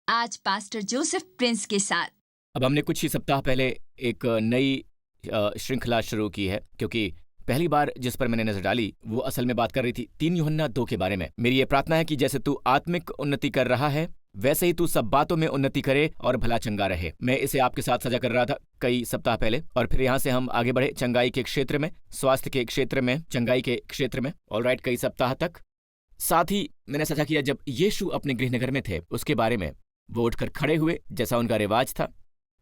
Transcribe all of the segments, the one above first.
आज pastor Joseph Prince के साथ। अब हमने कुछ ही सप्ताह पहले एक नई श्रृंखला शुरू की है, क्योंकि पहली बार जिस पर मैंने नजर डाली वो असल में बात कर रही थी 3 यूहन्ना 2 के बारे में। मेरी ये प्रार्थना है कि जैसे तू आत्मिक उन्नति कर रहा है वैसे ही तू सब बातों में उन्नति करे और भला चंगा रहे। मैं इसे आपके साथ साझा कर रहा था कई सप्ताह पहले, और फिर यहाँ से हम आगे बढ़े चंगाई के क्षेत्र में, स्वास्थ्य के क्षेत्र में, चंगाई के क्षेत्र में। ऑलराइट, कई सप्ताह तक। साथ ही मैंने साझा किया जब यीशु अपने गृहनगर में थे उसके बारे में। वो उठकर खड़े हुए जैसा उनका रिवाज था,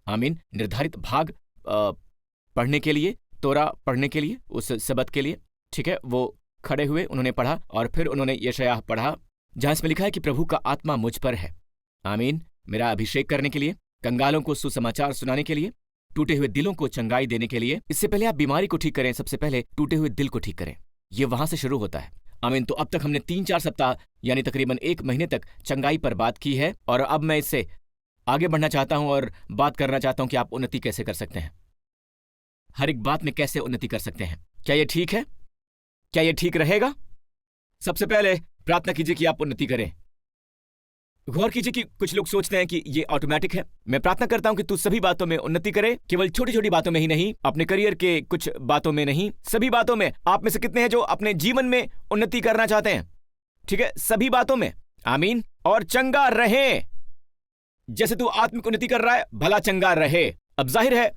आमीन, निर्धारित भाग पढ़ने के लिए, तोरा पढ़ने के लिए, उस सबत के लिए, ठीक है। वो खड़े हुए, उन्होंने पढ़ा और फिर उन्होंने यशायाह पढ़ा जहां इसमें लिखा है कि प्रभु का आत्मा मुझ पर है, आमीन, मेरा अभिषेक करने के लिए, कंगालों को सुसमाचार सुनाने के लिए, टूटे हुए दिलों को चंगाई देने के लिए। इससे पहले आप बीमारी को ठीक करें, सबसे पहले टूटे हुए दिल को ठीक करें। ये वहां से शुरू होता है, आमीन। तो अब तक हमने 3-4 सप्ताह यानी तकरीबन 1 महीने तक चंगाई पर बात की है, और अब मैं इससे आगे बढ़ना चाहता हूं और बात करना चाहता हूं कि आप उन्नति कैसे कर सकते हैं, हर एक बात में कैसे उन्नति कर सकते हैं। क्या ये ठीक है? क्या ये ठीक रहेगा? सबसे पहले प्रार्थना कीजिए कि आप उन्नति करें। गौर कीजिए कि कुछ लोग सोचते हैं कि ये ऑटोमेटिक है। मैं प्रार्थना करता हूं कि तू सभी बातों में उन्नति करे, केवल छोटी छोटी बातों में ही नहीं, अपने करियर के कुछ बातों में नहीं, सभी बातों में। आप में से कितने हैं जो अपने जीवन में उन्नति करना चाहते हैं? ठीक है, सभी बातों में, आमीन। और चंगा रहे, जैसे तू आत्मिक उन्नति कर रहा है भला चंगा रहे। अब जाहिर है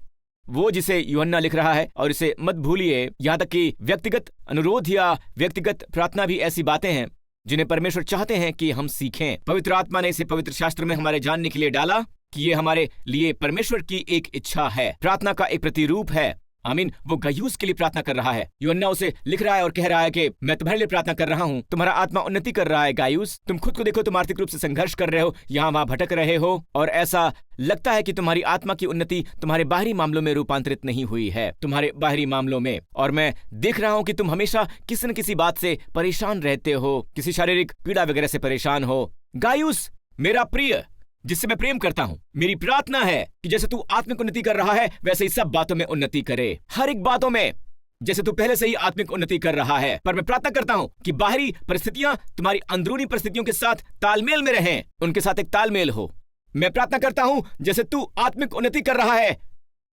वो जिसे यूहन्ना लिख रहा है, और इसे मत भूलिए, यहां तक कि व्यक्तिगत अनुरोध या व्यक्तिगत प्रार्थना भी ऐसी बातें हैं जिन्हें परमेश्वर चाहते हैं कि हम सीखें। पवित्र आत्मा ने इसे पवित्र शास्त्र में हमारे जानने के लिए डाला कि ये हमारे लिए परमेश्वर की एक इच्छा है, प्रार्थना का एक प्रतिरूप है, आमीन। वो गयूस के लिए प्रार्थना कर रहा है। यूहन्ना उसे लिख रहा है और कह रहा है कि मैं तुम्हारे लिए प्रार्थना कर रहा हूं, तुम्हारा आत्मा उन्नति कर रहा है गायूस। तुम खुद को देखो, तुम आर्थिक रूप से संघर्ष कर रहे हो, यहाँ वहां भटक रहे हो, और ऐसा लगता है कि तुम्हारी आत्मा की उन्नति तुम्हारे बाहरी मामलों में रूपांतरित नहीं हुई है, तुम्हारे बाहरी मामलों में। और मैं देख रहा हूं कि तुम हमेशा किसी न किसी बात से परेशान रहते हो, किसी शारीरिक पीड़ा वगैरह से परेशान हो। गायूस मेरा प्रिय, जिससे मैं प्रेम करता हूं, मेरी प्रार्थना है कि जैसे तू आत्मिक उन्नति कर रहा है वैसे ही सब बातों में उन्नति करे, हर एक बातों में, जैसे तू पहले से ही आत्मिक उन्नति कर रहा है। पर मैं प्रार्थना करता हूं कि बाहरी परिस्थितियां तुम्हारी अंदरूनी परिस्थितियों के साथ तालमेल में रहें, उनके साथ एक तालमेल हो। मैं प्रार्थना करता हूं जैसे तू आत्मिक उन्नति कर रहा है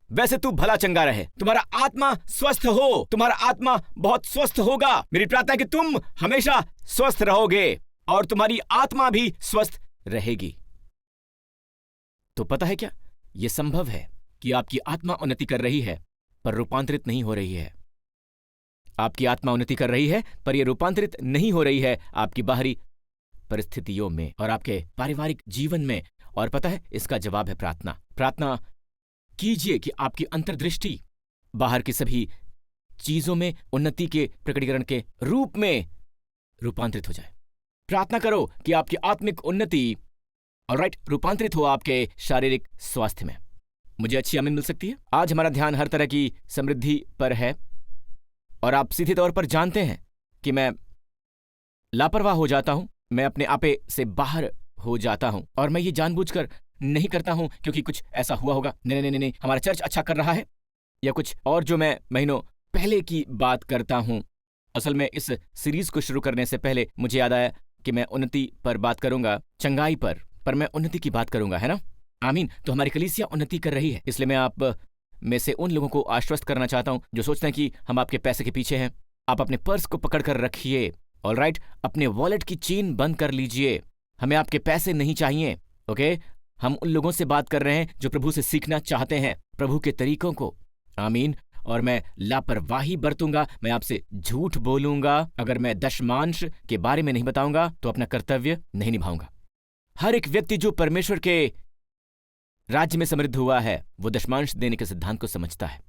वैसे तू भला चंगा रहे, तुम्हारा आत्मा स्वस्थ हो, तुम्हारा आत्मा बहुत स्वस्थ होगा। मेरी प्रार्थना है कि तुम हमेशा स्वस्थ रहोगे और तुम्हारी आत्मा भी स्वस्थ रहेगी। तो पता है क्या, यह संभव है कि आपकी आत्मा उन्नति कर रही है पर रूपांतरित नहीं हो रही है। आपकी आत्मा उन्नति कर रही है पर यह रूपांतरित नहीं हो रही है आपकी बाहरी परिस्थितियों में और आपके पारिवारिक जीवन में। और पता है, इसका जवाब है प्रार्थना। प्रार्थना कीजिए कि आपकी अंतर्दृष्टि बाहर की सभी चीजों में उन्नति के प्रकटीकरण के रूप में रूपांतरित हो जाए। प्रार्थना करो कि आपकी आत्मिक उन्नति ऑलराइट रूपांतरित हो आपके शारीरिक स्वास्थ्य में। मुझे अच्छी आमीन मिल सकती है। आज हमारा ध्यान हर तरह की समृद्धि पर है, और आप सीधे तौर पर जानते हैं कि मैं लापरवाह हो जाता हूं, मैं अपने आपे से बाहर हो जाता हूं, और मैं ये जानबूझकर नहीं करता हूं क्योंकि कुछ ऐसा हुआ होगा, नहीं नहीं नहीं, हमारा चर्च अच्छा कर रहा है, या कुछ और जो मैं महीनों पहले की बात करता हूं। असल में इस सीरीज को शुरू करने से पहले मुझे याद आया कि मैं उन्नति पर बात करूंगा, चंगाई पर मैं उन्नति की बात करूंगा, है ना, आमीन। तो हमारी कलीसिया उन्नति कर रही है, इसलिए मैं आप में से उन लोगों को आश्वस्त करना चाहता हूं जो सोचते हैं कि हम आपके पैसे के पीछे हैं। आप अपने पर्स को पकड़ कर रखिए, ऑलराइट, अपने वॉलेट की चेन बंद कर लीजिए। हमें आपके पैसे नहीं चाहिए, ओके। हम उन लोगों से बात कर रहे हैं जो प्रभु से सीखना चाहते हैं, प्रभु के तरीकों को, आमीन। और मैं लापरवाही बरतूंगा, मैं आपसे झूठ बोलूंगा, अगर मैं दशमांश के बारे में नहीं बताऊंगा तो अपना कर्तव्य नहीं निभाऊंगा। हर एक व्यक्ति जो परमेश्वर के राज्य में समृद्ध हुआ है वो दशमांश देने के सिद्धांत को समझता है।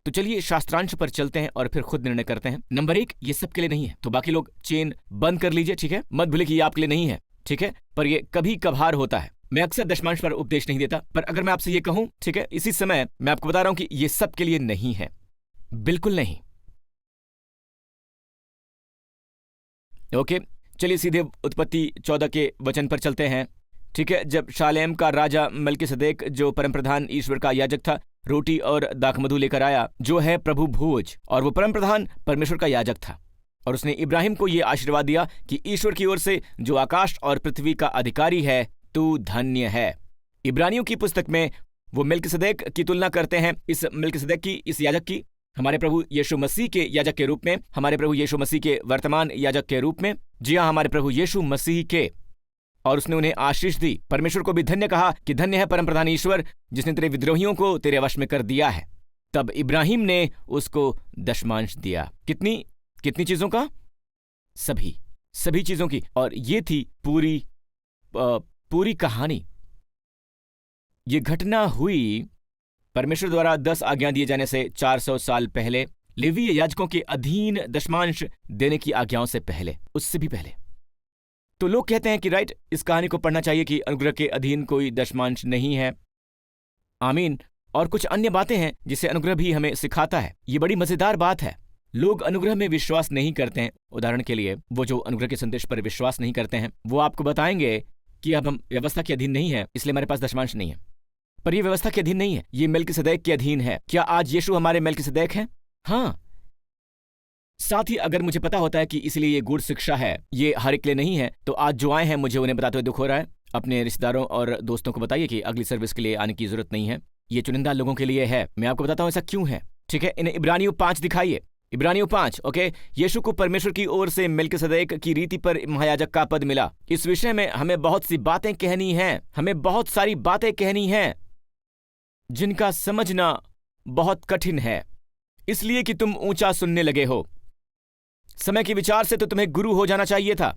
तो चलिए शास्त्रांश पर चलते हैं और फिर खुद निर्णय करते हैं। नंबर 1, ये सबके लिए नहीं है, तो बाकी लोग चेन बंद कर लीजिए, ठीक है। मत भूलिए कि ये आपके लिए नहीं है, ठीक है, पर ये कभी कभार होता है। मैं अक्सर दशमांश पर उपदेश नहीं देता, पर अगर मैं आपसे ये कहूं, ठीक है, इसी समय मैं आपको बता रहा हूं कि ये सबके लिए नहीं है, बिल्कुल नहीं, ओके। चलिए सीधे उत्पत्ति 14 के वचन पर चलते हैं, ठीक है। जब शालेम का राजा मल्कीसदेक, जो परमप्रधान ईश्वर का याजक था, रोटी और दाखमधु लेकर आया, जो है प्रभु भोज, और वो परमप्रधान परमेश्वर का याजक था, और उसने इब्राहिम को ये आशीर्वाद दिया कि ईश्वर की ओर से जो आकाश और पृथ्वी का अधिकारी है, तू धन्य है। इब्रानियों की पुस्तक में वो मेल्किसेदेक की तुलना करते हैं, इस मेल्किसेदेक की, इस याजक की, हमारे प्रभु यीशु मसीह के याजक के रूप में, हमारे प्रभु यीशु मसीह के वर्तमान याजक के रूप में। जी हाँ, हमारे प्रभु यीशु मसीह के। और उसने उन्हें आशीष दी। परमेश्वर को भी धन्य कहा कि धन्य है परमप्रधान ईश्वर जिसने तेरे विद्रोहियों को तेरे वश में कर दिया है। तब इब्राहिम ने उसको दशमांश दिया। कितनी चीजों का? सभी चीजों की। और ये थी पूरी कहानी। ये घटना हुई परमेश्वर द्वारा 10 आज्ञा दिए जाने से 400 साल पहले, लेवीय याजकों के अधीन दशमांश देने की आज्ञाओं से पहले, उससे भी पहले। तो लोग कहते हैं कि राइट, इस कहानी को पढ़ना चाहिए कि अनुग्रह के अधीन कोई दशमांश नहीं है। आमीन। और कुछ अन्य बातें हैं जिसे अनुग्रह भी हमें सिखाता है। ये बड़ी मजेदार बात है। लोग अनुग्रह में विश्वास नहीं करते हैं। उदाहरण के लिए, वो जो अनुग्रह के संदेश पर विश्वास नहीं करते हैं, वो आपको बताएंगे कि अब हम व्यवस्था के अधीन नहीं है, इसलिए हमारे पास दशमांश नहीं है। पर ये व्यवस्था के अधीन नहीं है, ये मेल्किसेदेक के अधीन है। क्या आज यीशु हमारे मेल्किसेदेक हैं? हाँ। साथ ही अगर मुझे पता होता है कि इसलिए ये गूढ़ शिक्षा है, ये हर एक के लिए नहीं है, तो आज जो आए हैं मुझे उन्हें बताते हुए दुख हो रहा है। अपने रिश्तेदारों और दोस्तों को बताइए कि अगली सर्विस के लिए आने की जरूरत नहीं है, ये चुनिंदा लोगों के लिए है। मैं आपको बताता हूं ऐसा क्यों है। ठीक है, इन्हें इब्रानियों 5 दिखाइए। इब्रानियों 5। ओके, यीशु को परमेश्वर की ओर से मेल्किसेदेक की रीति पर महायाजक का पद मिला। इस विषय में हमें बहुत सी बातें कहनी हैं, हमें बहुत सारी बातें कहनी हैं जिनका समझना बहुत कठिन है, इसलिए कि तुम ऊंचा सुनने लगे हो। समय के विचार से तो तुम्हें गुरु हो जाना चाहिए था।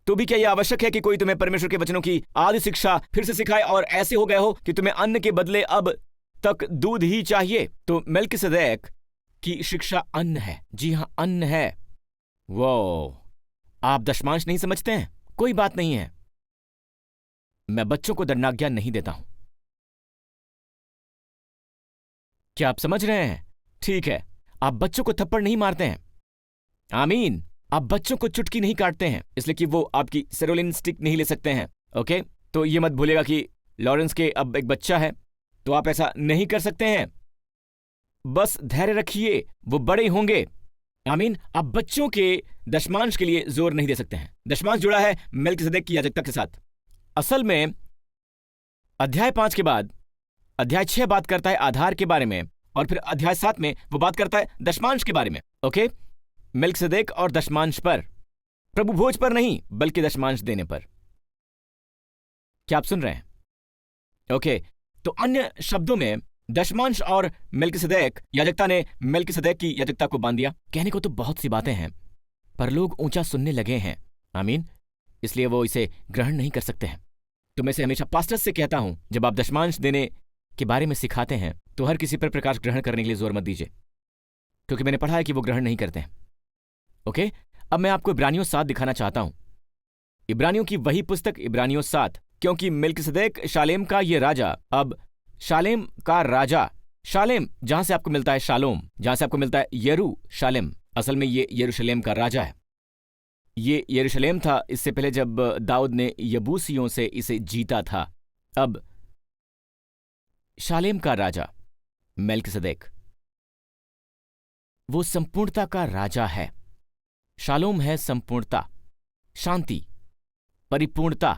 तो भी क्या यह आवश्यक है कि कोई तुम्हें परमेश्वर के वचनों की आदि शिक्षा फिर से सिखाए और ऐसे हो गए हो कि तुम्हें अन्न के बदले अब तक दूध ही चाहिए? तो मेल्किसेदेक की शिक्षा अन्न है। जी हां, अन्न है। वो आप दशमांश नहीं समझते हैं? कोई बात नहीं है, मैं बच्चों को दंडाज्ञा नहीं देता हूं। क्या आप समझ रहे हैं? ठीक है, आप बच्चों को थप्पड़ नहीं मारते हैं। आमीन। आप बच्चों को चुटकी नहीं काटते हैं इसलिए कि वो आपकी सेरोलिन स्टिक नहीं ले सकते हैं। ओके, तो ये मत भूलेगा कि लॉरेंस के अब एक बच्चा है, तो आप ऐसा नहीं कर सकते हैं। बस धैर्य रखिए, वो बड़े होंगे। आमीन। आप बच्चों के दशमांश के लिए जोर नहीं दे सकते हैं। दशमांश जुड़ा है मेल्किसेदेक की याजकता के साथ। असल में अध्याय 5 के बाद अध्याय 6 बात करता है आधार के बारे में, और फिर अध्याय 7 में वो बात करता है दशमांश के बारे में। ओके, मेल्किसेदेक और दशमांश पर, प्रभु भोज पर नहीं बल्कि दशमांश देने पर। क्या आप सुन रहे हैं? ओके, तो अन्य शब्दों में दशमांश और मेल्किसेदेक याजकता ने मेल्किसेदेक की याजकता को बांध दिया। कहने को तो बहुत सी बातें हैं, पर लोग ऊंचा सुनने लगे हैं। आमीन। इसलिए वो इसे ग्रहण नहीं कर सकते हैं। तो मैं से हमेशा पास्टर्स से कहता हूं, जब आप दशमांश देने के बारे में सिखाते हैं तो हर किसी पर प्रकाश ग्रहण करने के लिए जोर मत दीजिए, क्योंकि मैंने पढ़ा है कि वो ग्रहण नहीं करते हैं। ओके, अब मैं आपको इब्रानियों 7 दिखाना चाहता हूं। इब्रानियों की वही पुस्तक, इब्रानियों 7। क्योंकि मेल्किसेदेक शालेम का ये राजा, अब शालेम का राजा, शालेम जहां से आपको मिलता है शालोम, जहां से आपको मिलता है यरूशलेम, असल में ये यरूशलेम का राजा है। ये यरूशलेम था इससे पहले जब दाऊद ने यबूसियों से इसे जीता था। अब शालेम का राजा मेल्किसेदेक, वो संपूर्णता का राजा है। शालोम है संपूर्णता, शांति, परिपूर्णता।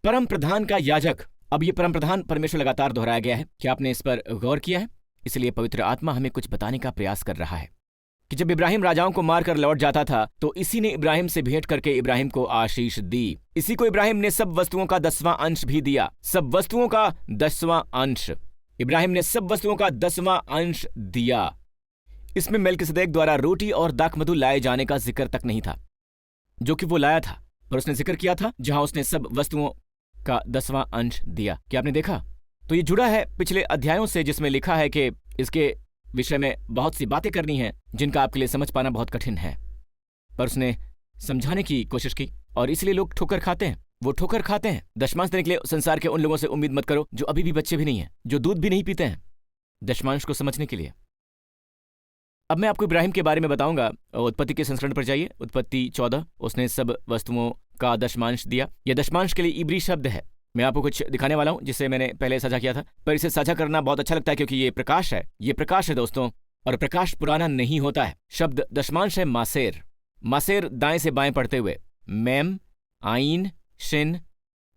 परम प्रधान का याजक। अब ये परम प्रधान परमेश्वर लगातार दोहराया गया है। क्या आपने इस पर गौर किया है? इसलिए पवित्र आत्मा हमें कुछ बताने का प्रयास कर रहा है कि जब इब्राहिम राजाओं को मारकर लौट जाता था तो इसी ने इब्राहिम से भेंट करके इब्राहिम को आशीष दी। इसी को इब्राहिम ने सब वस्तुओं का 10वां अंश भी दिया। सब वस्तुओं का 10वां अंश। इब्राहिम ने सब वस्तुओं का 10वां अंश दिया। इसमें मेल्किसेदेक द्वारा रोटी और दाखमधु लाए जाने का जिक्र तक नहीं था, जो कि वो लाया था, पर उसने जिक्र किया था जहां उसने सब वस्तुओं का 10वां अंश दिया। क्या आपने देखा? तो ये जुड़ा है पिछले अध्यायों से, जिसमें लिखा है कि इसके विषय में बहुत सी बातें करनी हैं जिनका आपके लिए समझ पाना बहुत कठिन है, पर उसने समझाने की कोशिश की और इसलिए लोग ठोकर खाते हैं। वो ठोकर खाते हैं। दशमांश देने के लिए संसार के उन लोगों से उम्मीद मत करो जो अभी भी बच्चे भी नहीं हैं, जो दूध भी नहीं पीते हैं, दशमांश को समझने के लिए। अब मैं आपको इब्राहिम के बारे में बताऊंगा। उत्पत्ति के संस्करण पर जाइए, उत्पत्ति 14। उसने सब वस्तुओं का दशमांश दिया। यह दशमांश के लिए इब्री शब्द है। मैं आपको कुछ दिखाने वाला हूं जिसे मैंने पहले साझा किया था, पर इसे साझा करना बहुत अच्छा लगता है क्योंकि ये प्रकाश है। ये प्रकाश है दोस्तों, और प्रकाश पुराना नहीं होता है। शब्द दशमांश है मासेर। मासेर दाएं से बाएं पढ़ते हुए, मेम, आइन, शिन,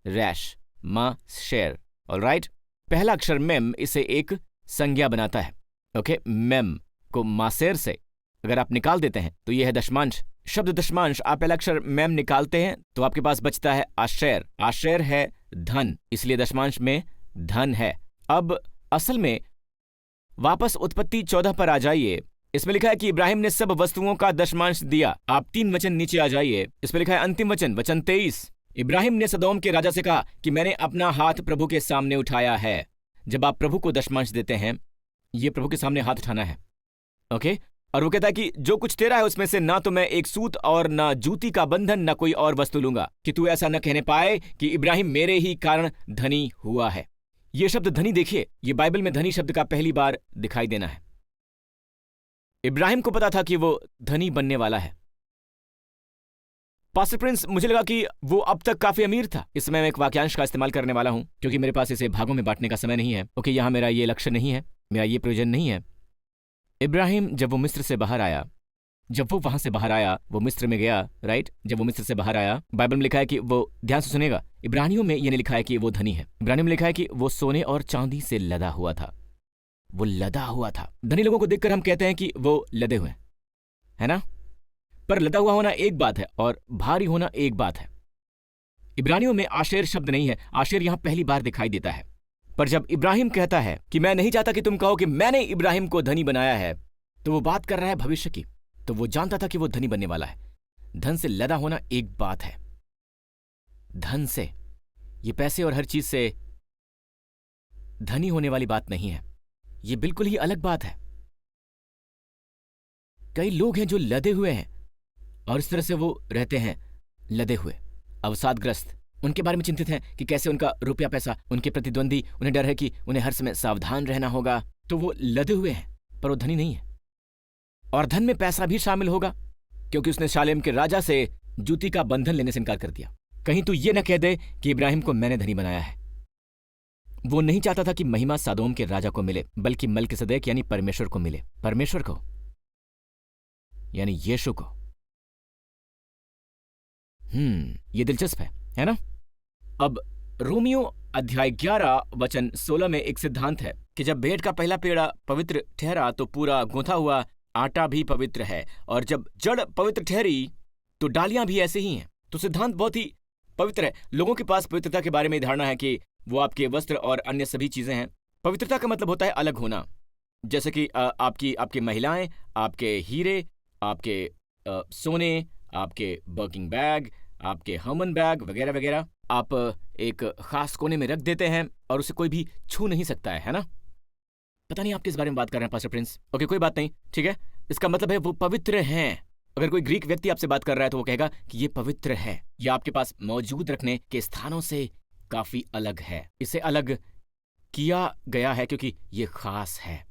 रैश। शेर। ऑलराइट, पहला अक्षर मेम इसे एक संज्ञा बनाता है। ओके, मेम को मासेर से अगर आप निकाल देते हैं तो यह है दशमांश। शब्द दशमांश, आप पहला अक्षर मेम निकालते हैं तो आपके पास बचता है आशेर। आशेर है धन, इसलिए दशमांश में धन है। अब असल में वापस उत्पत्ति 14 पर आ जाइए। इसमें लिखा है कि इब्राहिम ने सब वस्तुओं का दशमांश दिया। आप 3 वचन नीचे आ जाइए, इसमें लिखा है अंतिम वचन, वचन 23। इब्राहिम ने सदोम के राजा से कहा कि मैंने अपना हाथ प्रभु के सामने उठाया है। जब आप प्रभु को दशमांश देते हैं, ये प्रभु के सामने हाथ उठाना है। ओके, और वो कहता है कि जो कुछ तेरा है उसमें से ना तो मैं एक सूत और ना जूती का बंधन ना कोई और वस्तु लूंगा, कि तू ऐसा न कहने पाए कि इब्राहिम मेरे ही कारण धनी हुआ है। ये शब्द धनी देखिए, ये बाइबल में धनी शब्द का पहली बार दिखाई देना है। इब्राहिम को पता था कि वो धनी बनने वाला है। पास्टर प्रिंस, मुझे लगा कि वो अब तक काफी अमीर था। इस समय मैं एक वाक्यांश का इस्तेमाल करने वाला हूं क्योंकि मेरे पास इसे भागों में बांटने का समय नहीं है। ओके, यहां मेरा ये लक्ष्य नहीं है, मेरा ये प्रयोजन नहीं है। इब्राहिम जब वो मिस्र से बाहर आया, जब वो वहां से बाहर आया, वो मिस्र में गया, राइट, जब वो मिस्र से बाहर आया, बाइबल में लिखा है कि वो, ध्यान से सुनेगा, इब्रानियों में ये नहीं लिखा है कि वो धनी है। इब्रानियों में लिखा है कि वो सोने और चांदी से लदा हुआ था। वो लदा हुआ था। धनी लोगों को देखकर हम कहते हैं कि वो लदे हुए, है ना? पर लदा हुआ होना एक बात है और भारी होना एक बात है। इब्रानियों में आशेर शब्द नहीं है। आशेर यहां पहली बार दिखाई देता है। पर जब इब्राहिम कहता है कि मैं नहीं चाहता कि तुम कहो कि मैंने इब्राहिम को धनी बनाया है, तो वो बात कर रहा है भविष्य की। तो वो जानता था कि वो धनी बनने वाला है। धन से लदा होना एक बात है। धन से, ये पैसे और हर चीज से धनी होने वाली बात नहीं है। ये बिल्कुल ही अलग बात है। कई लोग हैं जो लदे हुए हैं और इस तरह से वो रहते हैं, लदे हुए, अवसादग्रस्त। उनके बारे में चिंतित हैं कि कैसे उनका रुपया पैसा, उनके प्रतिद्वंदी, उन्हें डर है कि उन्हें हर समय सावधान रहना होगा। तो वो लदे हुए हैं, पर वो धनी नहीं है। और धन में पैसा भी शामिल होगा, क्योंकि उसने शालेम के राजा से जूती का बंधन लेने से इनकार कर दिया। कहीं तो ये न कह दे कि इब्राहिम को मैंने धनी बनाया है। वो नहीं चाहता था कि महिमा सदोम के राजा को मिले, बल्कि मल्किसदेक यानी परमेश्वर को मिले। परमेश्वर को यानी यीशु को। ये दिलचस्प है ना? अब रोमियो अध्याय 11 वचन 16 में एक सिद्धांत है कि जब भेंट का पहला पेड़ा पवित्र ठहरा तो पूरा गूंथा हुआ आटा भी पवित्र है, और जब जड़ पवित्र ठहरी तो डालियां भी ऐसे ही हैं। तो सिद्धांत बहुत ही पवित्र है। लोगों के पास पवित्रता के बारे में धारणा है कि वो आपके वस्त्र और अन्य सभी चीजें हैं। पवित्रता का मतलब होता है अलग होना, जैसे कि आपकी महिलाएं, आपके हीरे, आपके सोने, आपके बर्किंग बैग, आपके हर्मन बैग वगैरह वगैरह आप एक खास कोने में रख देते हैं और उसे कोई भी छू नहीं सकता है ना? पता नहीं आप किस बारे में बात कर रहे हैं पास्टर प्रिंस। ओके, कोई बात नहीं, ठीक है। इसका मतलब है वो पवित्र हैं। अगर कोई ग्रीक व्यक्ति आपसे बात कर रहा है तो वो कहेगा कि ये पवित्र है। ये आपके पास मौजूद रखने के स्थानों से काफी अलग है। इसे अलग किया गया है क्योंकि ये खास है।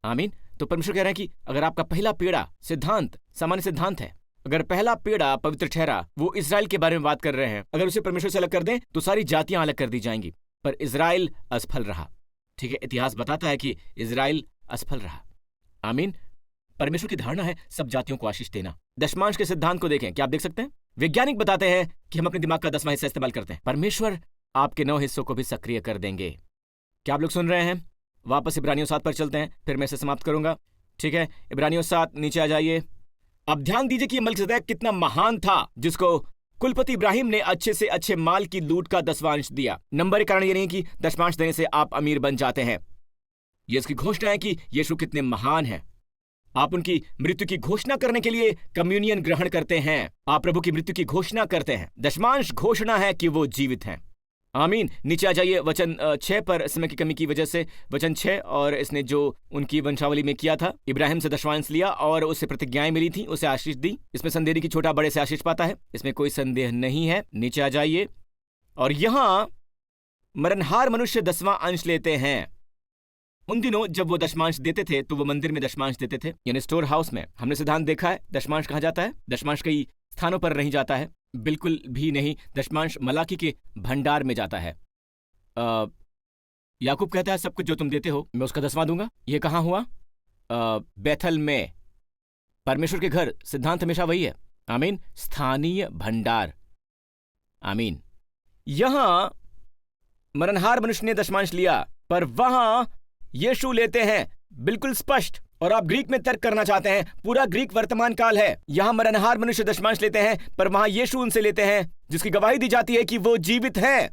आमीन। तो परमेश्वर कह रहे हैं कि अगर आपका पहला पेड़ा सिद्धांत, सामान्य सिद्धांत है, अगर पहला पेड़ा पवित्र ठहरा, वो इजराइल के बारे में बात कर रहे हैं, अगर उसे परमेश्वर से अलग कर दें तो सारी जातियां अलग कर दी जाएंगी। पर इजराइल असफल रहा। ठीक है, इतिहास बताता है कि इजराइल असफल रहा। आमीन। परमेश्वर की धारणा है सब जातियों को आशीष देना। दशमांश के सिद्धांत को देखें, क्या आप देख सकते हैं? वैज्ञानिक बताते हैं कि हम अपने दिमाग का 10वां हिस्सा इस्तेमाल करते हैं। परमेश्वर आपके 9 हिस्सों को भी सक्रिय कर देंगे। क्या आप लोग सुन रहे हैं? वापस इब्रानियों 7 पर चलते हैं, फिर मैं इसे समाप्त करूंगा। ठीक है, इब्रानियों 7 नीचे आ जाइए। अब ध्यान दीजिए कि मल्किसदेक कितना महान था, जिसको कुलपति इब्राहिम ने अच्छे से अच्छे माल की लूट का 10वांश दिया। नंबर 1 कारण ये नहीं कि दशमांश देने से आप अमीर बन जाते हैं। ये इसकी घोषणा है कि यीशु कितने महान हैं। आप उनकी मृत्यु की घोषणा करने के लिए कम्युनियन ग्रहण करते हैं। आप प्रभु की मृत्यु की घोषणा करते हैं। दशमांश घोषणा है कि वो जीवित हैं। आमीन। नीचे आ जाइए वचन 6 पर। समय की कमी की वजह से वचन 6, और इसने जो उनकी वंशावली में किया था, इब्राहिम से दशमांश लिया और उसे प्रतिज्ञाएं मिली थी, उसे आशीष दी। इसमें संदेह नहीं कि छोटा बड़े से आशीष पाता है, इसमें कोई संदेह नहीं है। नीचे आ जाइए। और यहां मरणहार मनुष्य 10वां अंश लेते हैं। उन दिनों जब वो दशमांश देते थे तो वो मंदिर में दशमांश देते थे, यानी स्टोर हाउस में। हमने सिद्धांत देखा है दशमांश कहाँ जाता है। दशमांश कई स्थानों पर नहीं जाता है, बिल्कुल भी नहीं। दशमांश मलाकी के भंडार में जाता है। याकूब कहता है सब कुछ जो तुम देते हो मैं उसका 10वां दूंगा। ये कहाँ हुआ? बैथल में, परमेश्वर के घर। सिद्धांत हमेशा वही है। आमीन। स्थानीय भंडार। आमीन। यहां मरणहार मनुष्य ने दशमांश लिया, पर वहां यीशु लेते हैं, बिल्कुल स्पष्ट। और आप ग्रीक में तर्क करना चाहते हैं, पूरा ग्रीक वर्तमान काल है। यहां मरणहार मनुष्य दशमांश लेते हैं, पर वहां यीशु उनसे लेते हैं, जिसकी गवाही दी जाती है कि वो जीवित हैं।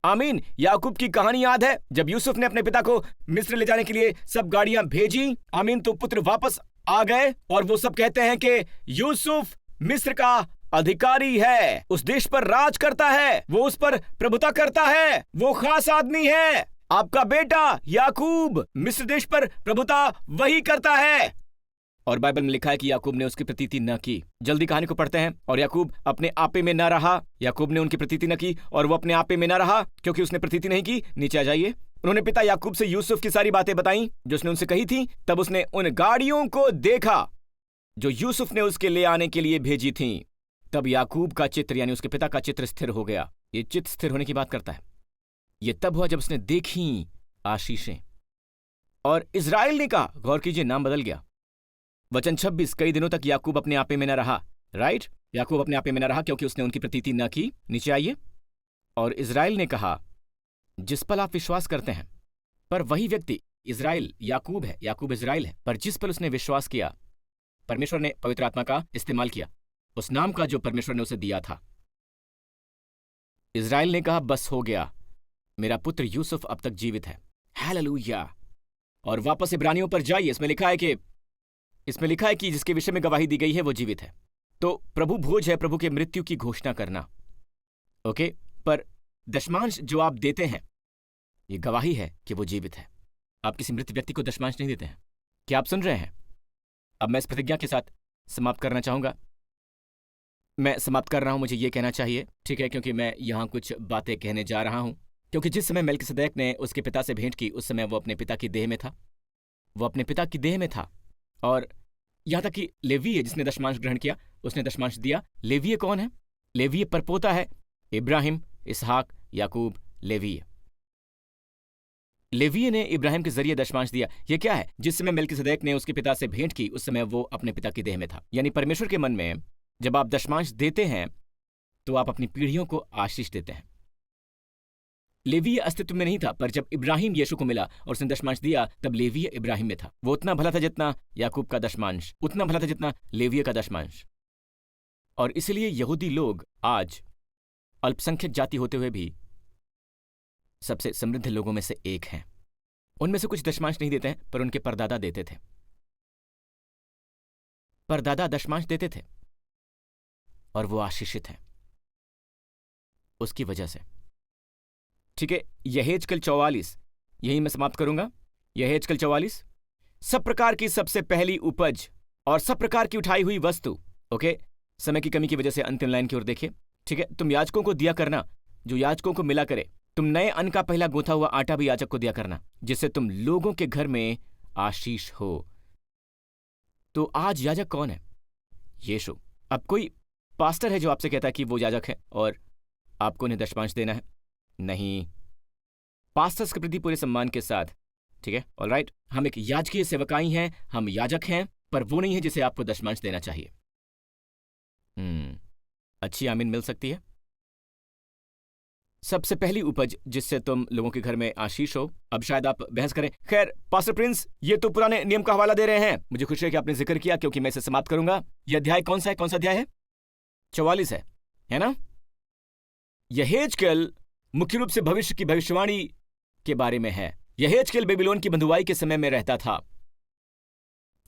आमीन। याकूब की कहानी याद है, जब यूसुफ ने अपने पिता को मिस्र ले जाने के लिए सब गाड़ियां भेजी, आमीन, तो पुत्र वापस आ गए और वो सब कहते हैं कि यूसुफ मिस्र का अधिकारी है, उस देश पर राज करता है, वो उस पर प्रभुता करता है, वो खास आदमी है। आपका बेटा याकूब मिस्र देश पर प्रभुता वही करता है। और बाइबल में लिखा है कि याकूब ने उसकी प्रतीति न की। जल्दी कहानी को पढ़ते हैं। और याकूब अपने आपे में न रहा, याकूब ने उनकी प्रतीति न की और वो अपने आपे में न रहा क्योंकि उसने प्रतीति नहीं की। नीचे आ जाइए। उन्होंने पिता याकूब से यूसुफ की सारी बातें बताई जो उसने उनसे कही थी। तब उसने उन गाड़ियों को देखा जो यूसुफ ने उसके ले आने के लिए भेजी थी। तब याकूब का चित्र यानी उसके पिता का चित्र स्थिर हो गया। ये चित्त स्थिर होने की बात करता है। ये तब हुआ जब उसने देखी आशीषें। और इज़राइल ने कहा, गौर कीजिए, नाम बदल गया। वचन 26, कई दिनों तक याकूब अपने आपे में न रहा। राइट, याकूब अपने आपे में न रहा क्योंकि उसने उनकी प्रतीति न की। नीचे आइए। और इज़राइल ने कहा, जिस पर आप विश्वास करते हैं। पर वही व्यक्ति इज़राइल याकूब है, याकूब इज़राइल है, पर जिस पर उसने विश्वास किया, परमेश्वर ने पवित्र आत्मा का इस्तेमाल किया, उस नाम का जो परमेश्वर ने उसे दिया था। इज़राइल ने कहा, बस हो गया, मेरा पुत्र यूसुफ अब तक जीवित है। हालेलुया। और वापस इब्रानियों पर जाइए। इसमें लिखा है कि जिसके विषय में गवाही दी गई है वो जीवित है। तो प्रभु भोज है प्रभु के मृत्यु की घोषणा करना। ओके, पर दशमांश जो आप देते हैं ये गवाही है कि वो जीवित है। आप किसी मृत व्यक्ति को दशमांश नहीं देते हैं। क्या आप सुन रहे हैं? अब मैं इस प्रतिज्ञा के साथ समाप्त करना चाहूंगा। मैं समाप्त कर रहा हूं, मुझे ये कहना चाहिए, ठीक है, क्योंकि मैं यहां कुछ बातें कहने जा रहा हूं। क्योंकि जिस समय मेल्किसदेक ने उसके पिता से भेंट की, उस समय वो अपने पिता की देह में था, वो अपने पिता की देह में था। और यहां तक कि लेवीय जिसने दशमांश ग्रहण किया, उसने दशमांश दिया। लेवीय कौन है? लेवीय परपोता है इब्राहिम, इसहाक, याकूब, लेवीय। लेवीय ने इब्राहिम के जरिए दशमांश दिया। यह क्या है? जिस समय मेल्किसदेक ने उसके पिता से भेंट की, उस समय वो अपने पिता की देह में था। यानी परमेश्वर के मन में जब आप दशमांश देते हैं तो आप अपनी पीढ़ियों को आशीष देते हैं। लेवीय अस्तित्व में नहीं था, पर जब इब्राहिम यीशु को मिला और उसने दशमांश दिया, तब लेवीय इब्राहिम में था। वो उतना भला था जितना याकूब का दशमांश, उतना भला था जितना लेवीय का दशमांश। और इसलिए यहूदी लोग आज अल्पसंख्यक जाति होते हुए भी सबसे समृद्ध लोगों में से एक हैं। उनमें से कुछ दशमांश नहीं देते हैं, पर उनके परदादा देते थे। परदादा दशमांश देते थे और वो आशीषित हैं उसकी वजह से। ठीक है, यहेजकेल 44, यही मैं समाप्त करूंगा। यहेजकेल 44, सब प्रकार की सबसे पहली उपज और सब प्रकार की उठाई हुई वस्तु। ओके, समय की कमी की वजह से अंतिम लाइन की ओर देखिए। ठीक है, तुम याजकों को दिया करना जो याजकों को मिला करे। तुम नए अन्न का पहला गूंथा हुआ आटा भी याजक को दिया करना, जिससे तुम लोगों के घर में आशीष हो। तो आज याजक कौन है? यीशु। अब कोई पास्टर है जो आपसे कहता है कि वो याजक है और आपको उन्हें दशमांश देना है? नहीं। पास्टर्स के प्रति पूरे सम्मान के साथ, ठीक है, ऑलराइट, हम एक याजकीय सेवकाई हैं, हम याजक हैं, पर वो नहीं है जिसे आपको दशमांश देना चाहिए। अच्छी आमीन मिल सकती है। सबसे पहली उपज जिससे तुम लोगों के घर में आशीष हो। अब शायद आप बहस करें, खैर पास्टर प्रिंस, ये तो पुराने नियम का हवाला दे रहे हैं। मुझे खुशी है कि आपने जिक्र किया, क्योंकि मैं इसे समाप्त करूंगा। यह अध्याय कौन सा है? कौन सा अध्याय है? 44 है ना? यहेजकेल मुख्य रूप से भविष्य की भविष्यवाणी के बारे में है। यहेजकेल बेबीलोन की बंधुआई के समय में रहता था,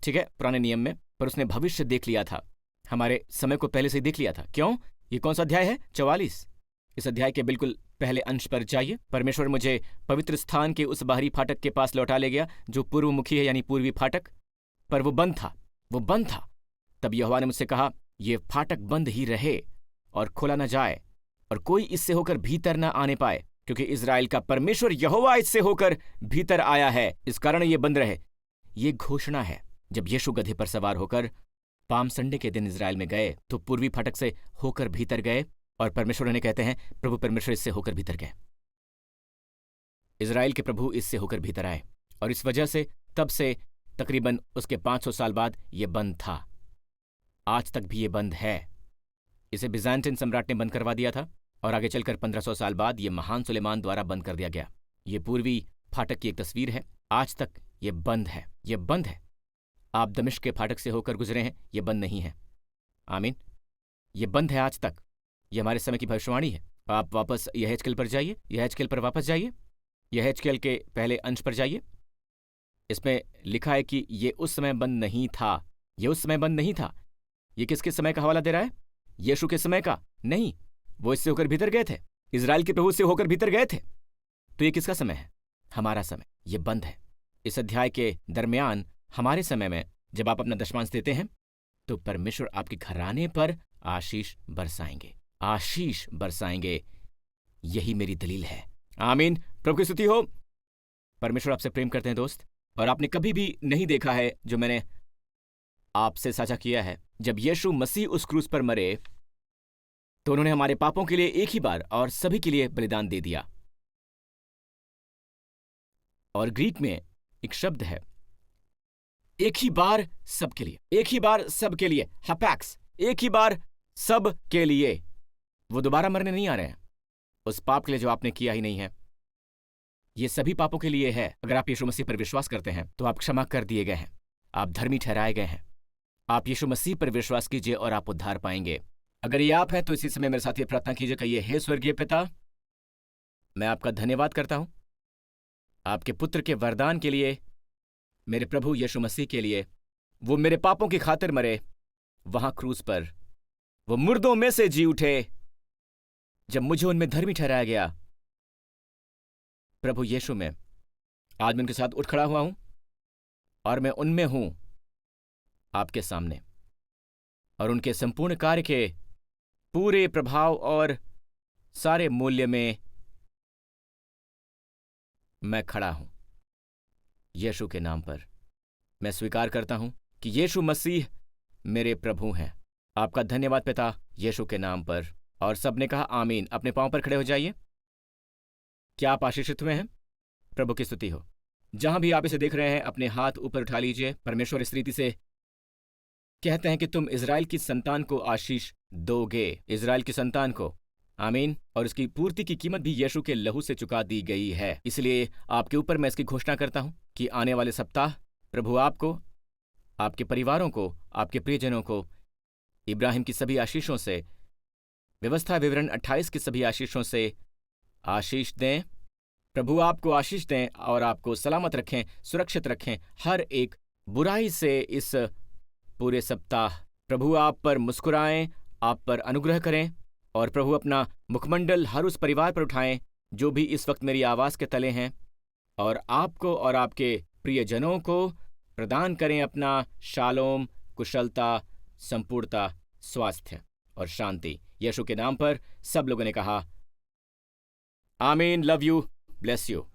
ठीक है, पुराने नियम में, पर उसने भविष्य देख लिया था, हमारे समय को पहले से ही देख लिया था। क्यों? ये कौन सा अध्याय है? 44। इस अध्याय के बिल्कुल पहले अंश पर जाइए। परमेश्वर मुझे पवित्र स्थान के उस बाहरी फाटक के पास लौटा ले गया जो पूर्वमुखी है, यानी पूर्वी फाटक, पर वो बंद था। तब यहोवा ने मुझसे कहा, ये फाटक बंद ही रहे और खोला न जाए, और कोई इससे होकर भीतर न आने पाए, क्योंकि इज़राइल का परमेश्वर यहोवा इससे होकर भीतर आया है, इस कारण ये बंद रहे। ये घोषणा है। जब यीशु गधे पर सवार होकर पाम संडे के दिन इज़राइल में गए, तो पूर्वी फाटक से होकर भीतर गए, और परमेश्वर उन्हें कहते हैं, प्रभु परमेश्वर इससे होकर भीतर गए। इज़राइल के प्रभु इससे होकर भीतर आए, और इस वजह से तब से तकरीबन उसके 500 साल बाद ये बंद था। आज तक भी ये बंद है। इसे बिज़ांटिन सम्राट ने बंद करवा दिया था, और आगे चलकर 1500 साल बाद ये महान सुलेमान द्वारा बंद कर दिया गया। ये पूर्वी फाटक की एक तस्वीर है। आज तक ये बंद है, ये बंद है। आप दमिश्क के फाटक से होकर गुजरे हैं, ये बंद नहीं है। आमीन। ये बंद है आज तक। ये हमारे समय की भविष्यवाणी है। आप वापस यहेजकेल पर जाइए, यहेजकेल पर वापस जाइए, यहेजकेल के पहले अंश पर जाइए। इसमें लिखा है कि ये उस समय बंद नहीं था, ये उस समय बंद नहीं था। ये किसके समय का हवाला दे रहा है? यीशु के समय का नहीं। वो इससे होकर भीतर गए थे, इजराइल के प्रभु से होकर भीतर गए थे। तो ये किसका समय है? हमारा समय। ये बंद है। इस अध्याय के दरमियान हमारे समय में जब आप अपना दशमांश देते हैं तो परमेश्वर आपके घराने पर आशीष बरसाएंगे, आशीष बरसाएंगे। यही मेरी दलील है। आमीन। प्रभु की स्तुति हो। परमेश्वर आपसे प्रेम करते हैं दोस्त, और आपने कभी भी नहीं देखा है जो मैंने आपसे साझा किया है। जब यीशु मसीह उस क्रूस पर मरे तो उन्होंने हमारे पापों के लिए एक ही बार और सभी के लिए बलिदान दे दिया। और ग्रीक में एक शब्द है, एक ही बार सबके लिए, एक ही बार सबके लिए, हपैक्स, एक ही बार सब के लिए। वो दोबारा मरने नहीं आ रहे हैं उस पाप के लिए जो आपने किया ही नहीं है। ये सभी पापों के लिए है। अगर आप यीशु मसीह पर विश्वास करते हैं तो आप क्षमा कर दिए गए हैं, आप धर्मी ठहराए गए हैं। आप यीशु मसीह पर विश्वास कीजिए और आप उद्धार पाएंगे। अगर ये आप हैं तो इसी समय मेरे साथ ये प्रार्थना कीजिए, कहिए, हे स्वर्गीय पिता, मैं आपका धन्यवाद करता हूं आपके पुत्र के वरदान के लिए, मेरे प्रभु यीशु मसीह के लिए। वो मेरे पापों की खातिर मरे वहां क्रूस पर, वो मुर्दों में से जी उठे जब मुझे उनमें धर्मी ठहराया गया। प्रभु यीशु में आज मैं उनके साथ उठ खड़ा हुआ हूं और मैं उनमें हूं आपके सामने, और उनके संपूर्ण कार्य के पूरे प्रभाव और सारे मूल्य में मैं खड़ा हूं। यीशु के नाम पर मैं स्वीकार करता हूं कि यीशु मसीह मेरे प्रभु हैं। आपका धन्यवाद पिता, यीशु के नाम पर। और सबने कहा आमीन। अपने पांव पर खड़े हो जाइए। क्या आप आशीषित हुए हैं? प्रभु की स्तुति हो। जहां भी आप इसे देख रहे हैं अपने हाथ ऊपर उठा लीजिए। परमेश्वर इस रीति से कहते हैं कि तुम इजराइल की संतान को आशीष दोगे, इजराइल की संतान को। आमीन। और इसकी पूर्ति की कीमत भी यीशु के लहू से चुका दी गई है। इसलिए आपके ऊपर मैं इसकी घोषणा करता हूं कि आने वाले सप्ताह प्रभु आपको, आपके परिवारों को, आपके प्रियजनों को इब्राहिम की सभी आशीषों से, व्यवस्था विवरण 28 की सभी आशीषों से आशीष दें। प्रभु आपको आशीष दें और आपको सलामत रखें, सुरक्षित रखें हर एक बुराई से। इस पूरे सप्ताह प्रभु आप पर मुस्कुराएं, आप पर अनुग्रह करें, और प्रभु अपना मुखमंडल हर उस परिवार पर उठाएं जो भी इस वक्त मेरी आवाज के तले हैं, और आपको और आपके प्रियजनों को प्रदान करें अपना शालोम, कुशलता, संपूर्णता, स्वास्थ्य और शांति। यीशु के नाम पर सब लोगों ने कहा आमीन। Love you, bless you.